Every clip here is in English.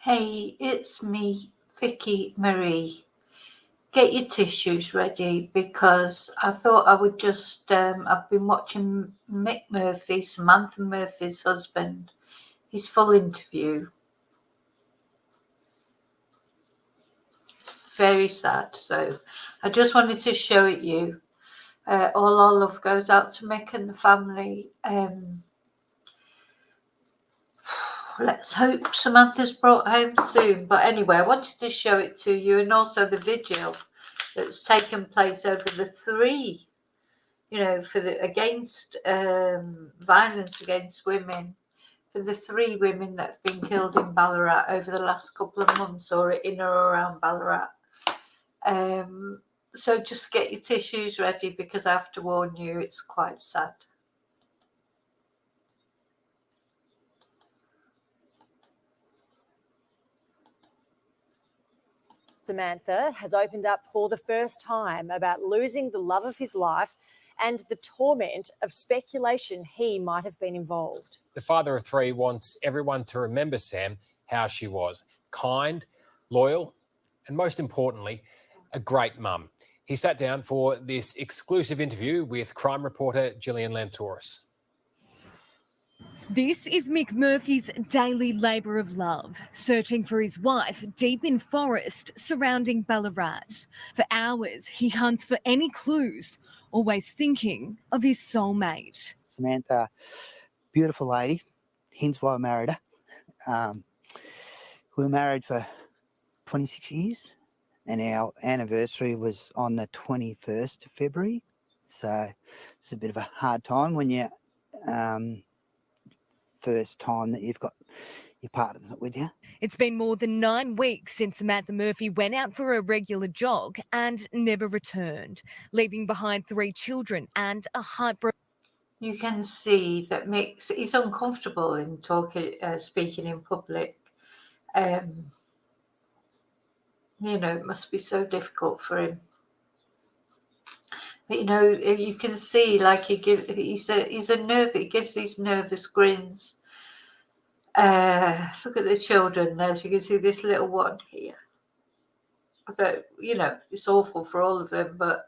Hey, it's me, Vicki Marie. Get your tissues ready because I thought I would just, I've been watching Mick Murphy, Samantha Murphy's husband, his full interview. It's very sad, so I just wanted to show it you. All our love goes out to Mick and the family. Let's hope Samantha's brought home soon. But anyway, I wanted to show it to you, and also the vigil that's taken place over the three, for the against violence against women, for the three women that have been killed in Ballarat over the last couple of months, or in or around Ballarat. So just get your tissues ready because I have to warn you, it's quite sad. Samantha has opened up for the first time about losing the love of his life and the torment of speculation he might have been involved. The father of three wants everyone to remember Sam how she was: kind, loyal, and most importantly, a great mum. He sat down for this exclusive interview with crime reporter Gillian Lantouris. This is Mick Murphy's daily labour of love, searching for his wife deep in forest surrounding Ballarat. For hours, he hunts for any clues, always thinking of his soulmate. Samantha, beautiful lady, hence why I married her. We were married for 26 years and our anniversary was on the 21st of February. So it's a bit of a hard time when you first time that you've got your partner with you. It's been more than 9 weeks since Samantha Murphy went out for a regular jog and never returned, leaving behind 3 children and a heartbroken. You can see that Mick, he's uncomfortable in speaking in public. It must be so difficult for him. But you can see, like, he's a nervous. He gives these nervous grins. Look at the children there. So you can see this little one here. But it's awful for all of them. But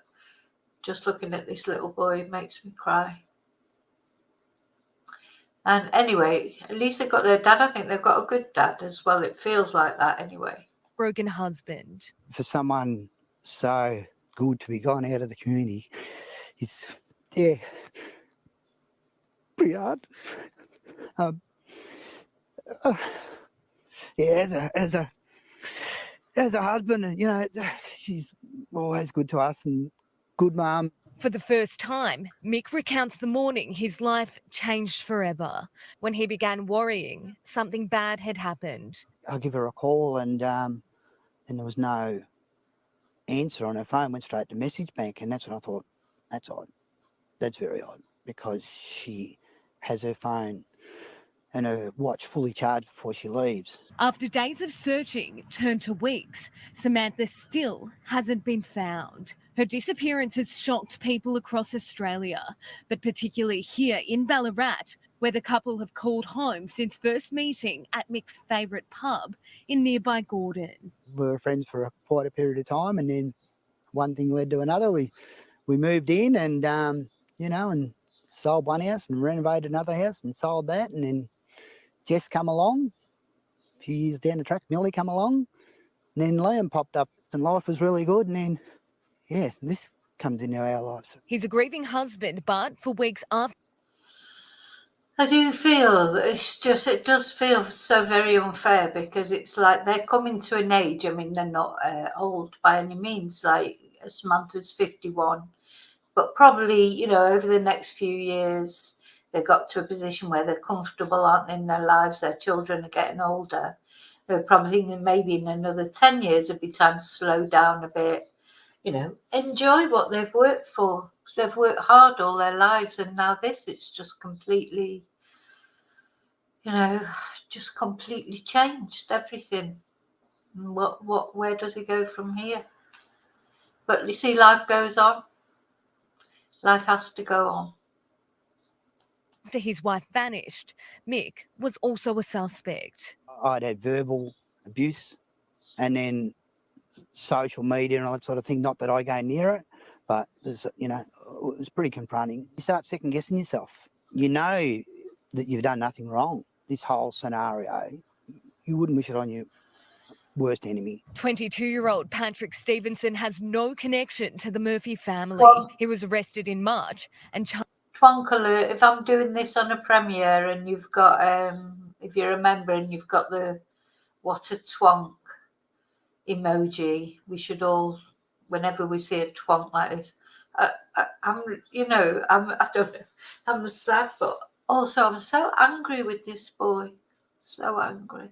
just looking at this little boy makes me cry. And anyway, at least they've got their dad. I think they've got a good dad as well. It feels like that anyway. Broken husband. For someone so good to be gone out of the community is, pretty hard. As a husband, she's always good to us and good mum. For the first time, Mick recounts the morning his life changed forever. When he began worrying, something bad had happened. I give her a call and there was no answer on her phone, went straight to message bank, and that's when I thought, that's odd. That's very odd, because she has her phone and her watch fully charged before she leaves. After days of searching turned to weeks, Samantha still hasn't been found. Her disappearance has shocked people across Australia, but particularly here in Ballarat, where the couple have called home since first meeting at Mick's favourite pub in nearby Gordon. We were friends for quite a period of time, and then one thing led to another. We moved in and, and sold one house and renovated another house and sold that, and then Jess come along. A few years down the track, Millie come along, and then Liam popped up, and life was really good, and then, this comes into our lives. He's a grieving husband, but for weeks after... I do feel it does feel so very unfair, because it's like they're coming to an age. I mean, they're not old by any means, like Samantha's 51, but probably, over the next few years, they got to a position where they're comfortable, aren't they, in their lives? Their children are getting older. They're probably thinking maybe in another 10 years it'd be time to slow down a bit, enjoy what they've worked for. They've worked hard all their lives, and now it's just completely, just completely changed everything. And where does he go from here? But you see, life goes on. Life has to go on. After his wife vanished, Mick was also a suspect. I'd had verbal abuse, and then social media and all that sort of thing. Not that I go near it, but there's, you know, it was pretty confronting. You start second guessing yourself. You know that you've done nothing wrong. This whole scenario, you wouldn't wish it on your worst enemy. 22-year-old Patrick Stevenson has no connection to the Murphy family. Well, He was arrested in March and twonk alert, if I'm doing this on a premiere and you've got, if you're a member and you've got the what a twonk emoji, we should all, whenever we see a twonk like this, I'm, you know, I don't know, I'm sad, but also I'm so angry with this boy, so angry.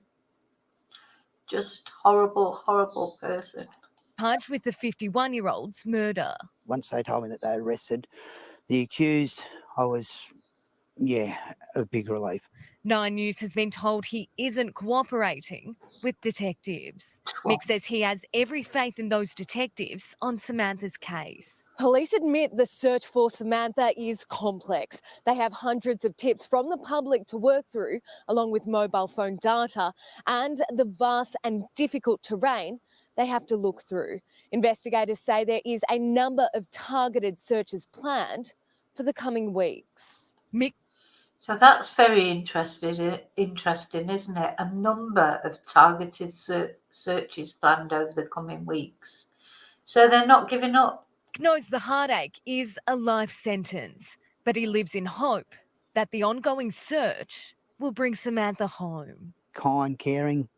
Just horrible, horrible person. charged with the 51-year-old's murder. Once they told me that they arrested the accused, I was, a big relief. 9 News has been told he isn't cooperating with detectives. Mick says he has every faith in those detectives on Samantha's case. Police admit the search for Samantha is complex. They have hundreds of tips from the public to work through, along with mobile phone data and the vast and difficult terrain they have to look through. Investigators say there is a number of targeted searches planned for the coming weeks. Mick. So that's very interesting, isn't it? A number of targeted searches planned over the coming weeks. So they're not giving up. Knows the heartache is a life sentence, but he lives in hope that the ongoing search will bring Samantha home. Kind, caring,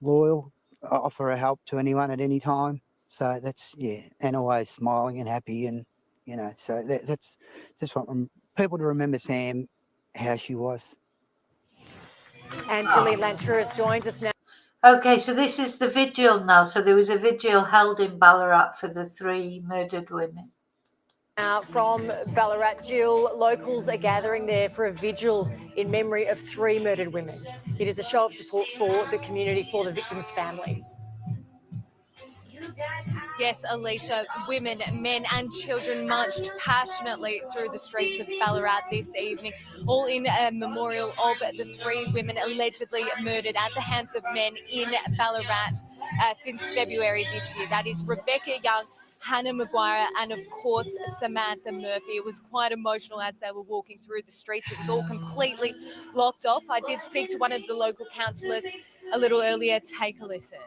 loyal, offer a help to anyone at any time. So that's, and always smiling and happy, and, you know, so that's just what people to remember Sam, how she was. And Gillian Lantouris joins us now. Okay, so this is the vigil now. So there was a vigil held in Ballarat for the 3 murdered women. From Ballarat, Jill, locals are gathering there for a vigil in memory of 3 murdered women. It is a show of support for the community, for the victims' families. Yes, Alicia, women, men and children marched passionately through the streets of Ballarat this evening, all in a memorial of the 3 women allegedly murdered at the hands of men in Ballarat since February this year. That is Rebecca Young, Hannah Maguire and, of course, Samantha Murphy. It was quite emotional as they were walking through the streets. It was all completely blocked off. I did speak to one of the local councillors a little earlier. Take a listen.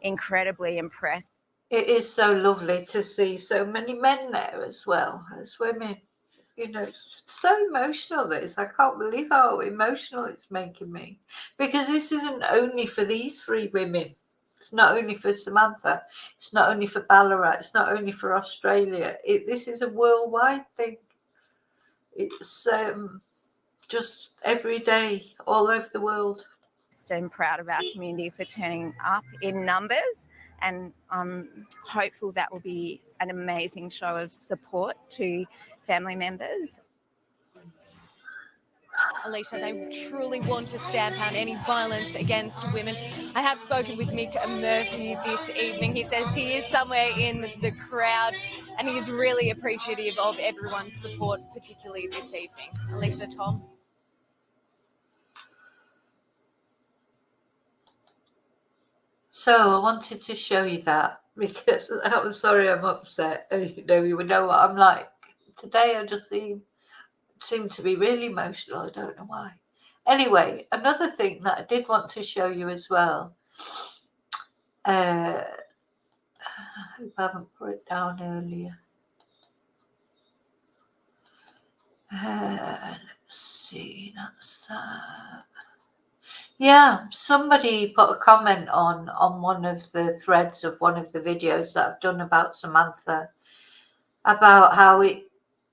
Incredibly impressed. It is so lovely to see so many men there as well as women. You know, it's so emotional, this. I can't believe how emotional it's making me. Because this isn't only for these 3 women. It's not only for Samantha. It's not only for Ballarat. It's not only for Australia. This is a worldwide thing. It's just every day, all over the world. I'm proud of our community for turning up in numbers, and I'm hopeful that will be an amazing show of support to family members. Alicia, they truly want to stamp out any violence against women. I have spoken with Mick Murphy this evening. He says he is somewhere in the crowd and he is really appreciative of everyone's support, particularly this evening. Alicia, Tom. So I wanted to show you that because I'm sorry I'm upset. You know what I'm like. Today I just seem to be really emotional. I don't know why. Anyway, another thing that I did want to show you as well. I hope I haven't put it down earlier. Let's see, that's that. Yeah, somebody put a comment on one of the threads of one of the videos that I've done about Samantha, about how it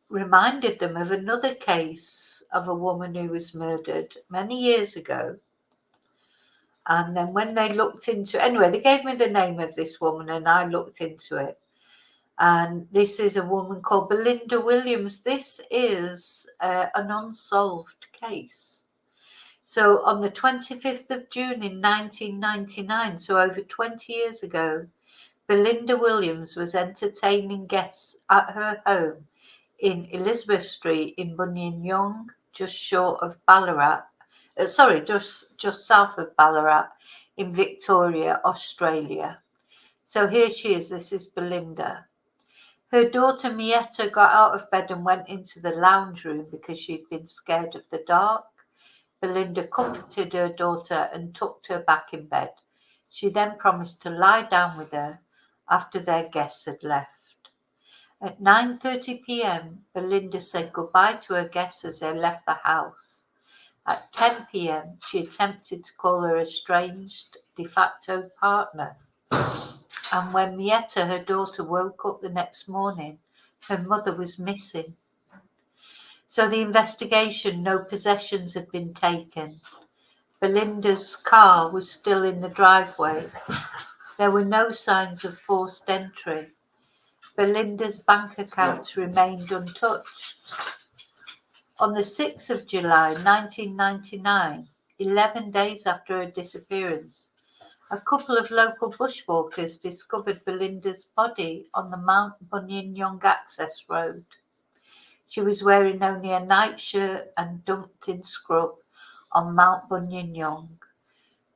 reminded them of another case of a woman who was murdered many years ago. And then when they looked into, anyway, they gave me the name of this woman and I looked into it. And this is a woman called Belinda Williams. This is an unsolved case. So on the 25th of June in 1999, so over 20 years ago, Belinda Williams was entertaining guests at her home in Elizabeth Street in Buninyong, just short of Ballarat. Just south of Ballarat in Victoria, Australia. So here she is. This is Belinda. Her daughter Mietta got out of bed and went into the lounge room because she'd been scared of the dark. Belinda comforted her daughter and tucked her back in bed. She then promised to lie down with her after their guests had left. At 9:30 p.m, Belinda said goodbye to her guests as they left the house. At 10 p.m, she attempted to call her estranged de facto partner. And when Mietta, her daughter, woke up the next morning, her mother was missing. So the investigation, no possessions had been taken. Belinda's car was still in the driveway. There were no signs of forced entry. Belinda's bank accounts remained untouched. On the 6th of July 1999, 11 days after her disappearance, a couple of local bushwalkers discovered Belinda's body on the Mount Buninyong access road. She was wearing only a nightshirt and dumped in scrub on Mount Buninyong.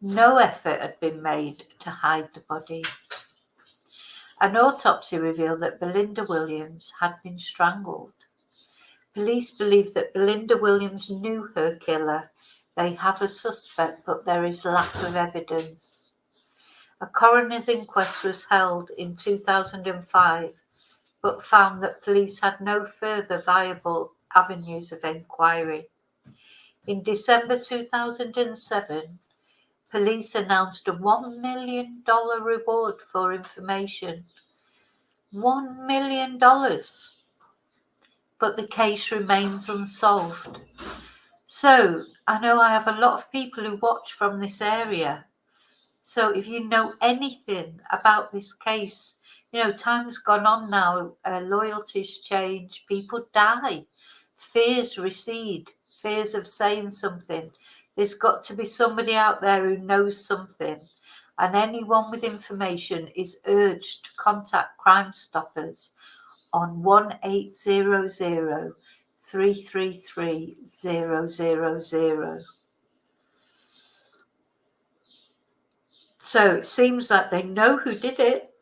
No effort had been made to hide the body. An autopsy revealed that Belinda Williams had been strangled. Police believe that Belinda Williams knew her killer. They have a suspect, but there is lack of evidence. A coroner's inquest was held in 2005, but found that police had no further viable avenues of inquiry. In December 2007, police announced a $1 million reward for information. $1 million. But the case remains unsolved. So I know I have a lot of people who watch from this area. So if you know anything about this case, time's gone on now, loyalties change, people die, fears recede, fears of saying something. There's got to be somebody out there who knows something, and anyone with information is urged to contact Crime Stoppers on 1800 333 000. So it seems like they know who did it,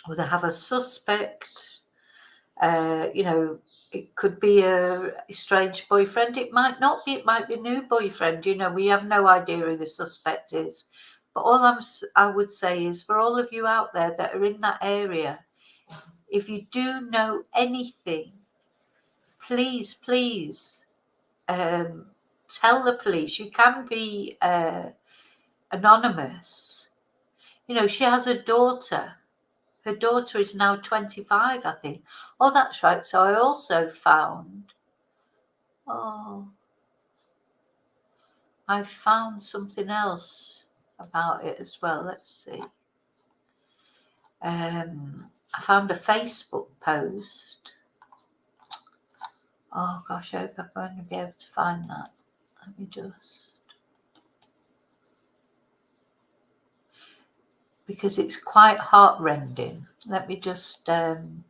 or they have a suspect. It could be a estranged boyfriend. It might not be. It might be a new boyfriend. We have no idea who the suspect is. But all I would say is, for all of you out there that are in that area, if you do know anything, please, tell the police. You can be anonymous. She has a daughter. Her daughter is now 25, I think. Oh, that's right. So I also found, I found something else about it as well. Let's see. I found a Facebook post. Oh gosh, I hope I'm going to be able to find that. Let me just, because it's quite heartrending. Let me just find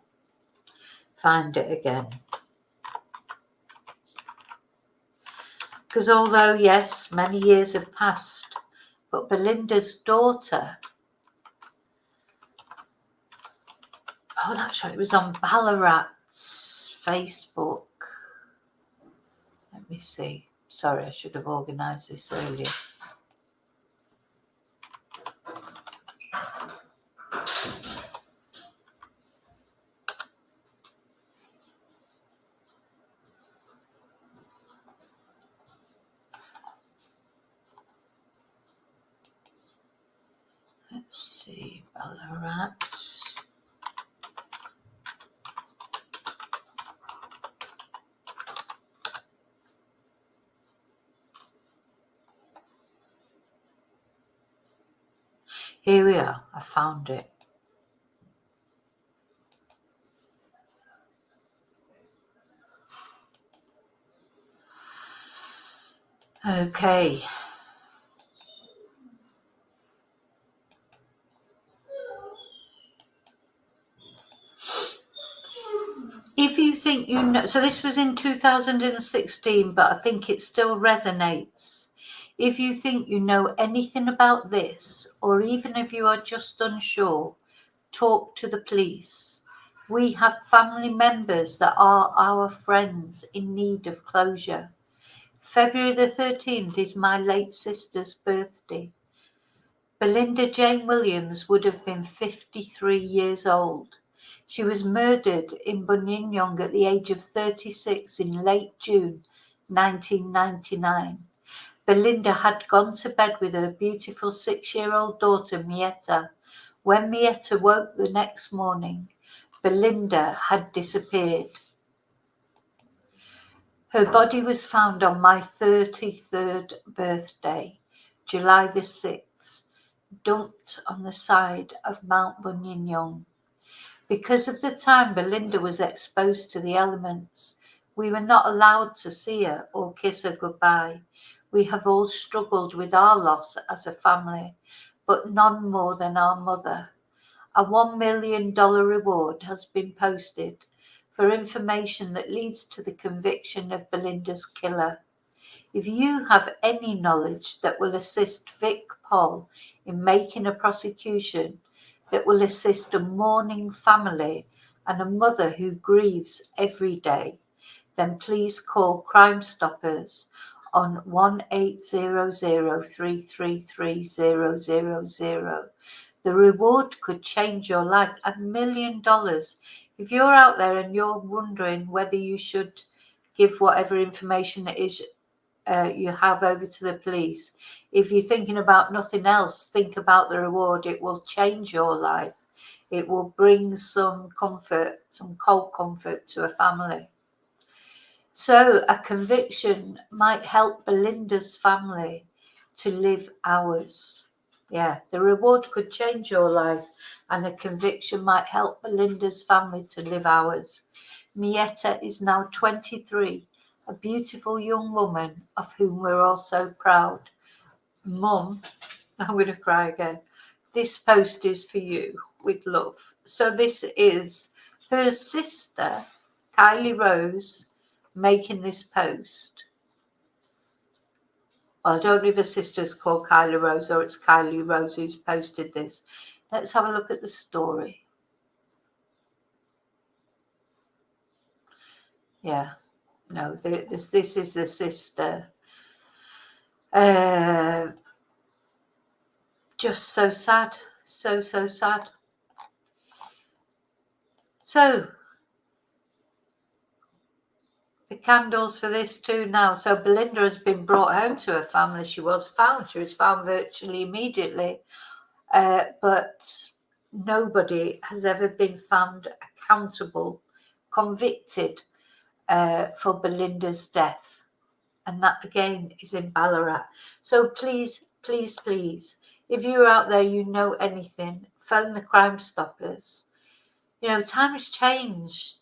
it again. Because although, yes, many years have passed, but Belinda's daughter, oh, that's right, it was on Ballarat's Facebook. Let me see. Sorry, I should have organised this earlier. Let's see, Ballarat. Here we are, I found it. Okay. If you think so this was in 2016, but I think it still resonates. If you think you know anything about this, or even if you are just unsure, talk to the police. We have family members that are our friends in need of closure. February the 13th is my late sister's birthday. Belinda Jane Williams would have been 53 years old. She was murdered in Buninyong at the age of 36 in late June 1999. Belinda had gone to bed with her beautiful 6-year-old daughter Mietta. When Mietta woke the next morning, Belinda had disappeared. Her body was found on my 33rd birthday, July the 6th, dumped on the side of Mount Buninyong. Because of the time Belinda was exposed to the elements, we were not allowed to see her or kiss her goodbye. We have all struggled with our loss as a family, but none more than our mother. A $1 million reward has been posted for information that leads to the conviction of Belinda's killer. If you have any knowledge that will assist Vic Paul in making a prosecution that will assist a mourning family and a mother who grieves every day, then please call Crime Stoppers on 1-800-333-000. The reward could change your life. $1 million. If you're out there and you're wondering whether you should give whatever information it is you have over to the police, if you're thinking about nothing else, think about the reward. It will change your life. It will bring some comfort, some cold comfort to a family. So a conviction might help Belinda's family to live ours. Yeah, the reward could change your life, and a conviction might help Belinda's family to live ours. Mietta is now 23, a beautiful young woman of whom we're all so proud. Mum, I'm going to cry again. This post is for you with love. So this is her sister, Kylie Rose, making this post. Well, I don't know if her sister's called Kylie Rose or it's Kylie Rose who's posted this. Let's have a look at the story. Yeah, no, this is the sister. Just so sad, so sad. So the candles for this too now. So Belinda has been brought home to her family. She was found virtually immediately, but nobody has ever been found accountable, convicted for Belinda's death. And that again is in Ballarat. So please, please, please, if you're out there, you know anything, phone the Crime Stoppers. You know, time has changed.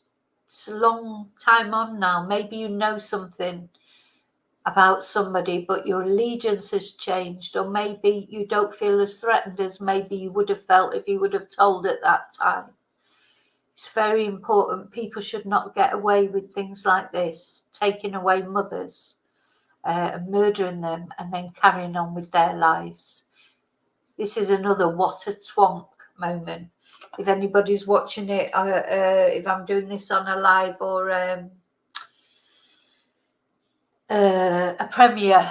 It's a long time on now. Maybe you know something about somebody, but your allegiance has changed, or maybe you don't feel as threatened as maybe you would have felt if you would have told at that time. It's very important. People should not get away with things like this, taking away mothers, murdering them, and then carrying on with their lives. This is another what a twonk moment. If anybody's watching it, if I'm doing this on a live or a premiere,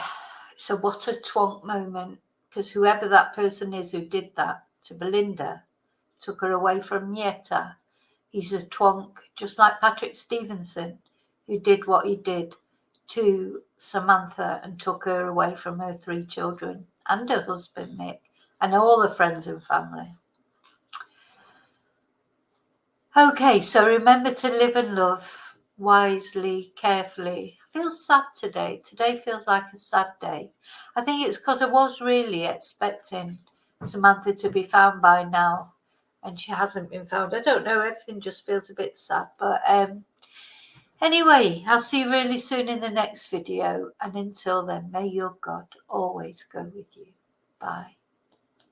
it's a what a twonk moment, because whoever that person is who did that to Belinda, took her away from Mietta, he's a twonk, just like Patrick Stevenson, who did what he did to Samantha and took her away from her 3 children and her husband Mick and all her friends and family. Okay, so remember to live and love wisely, carefully. I feel sad today. Today feels like a sad day. I think it's because I was really expecting Samantha to be found by now, and she hasn't been found. I don't know, everything just feels a bit sad. But anyway, I'll see you really soon in the next video. And until then, may your God always go with you. Bye.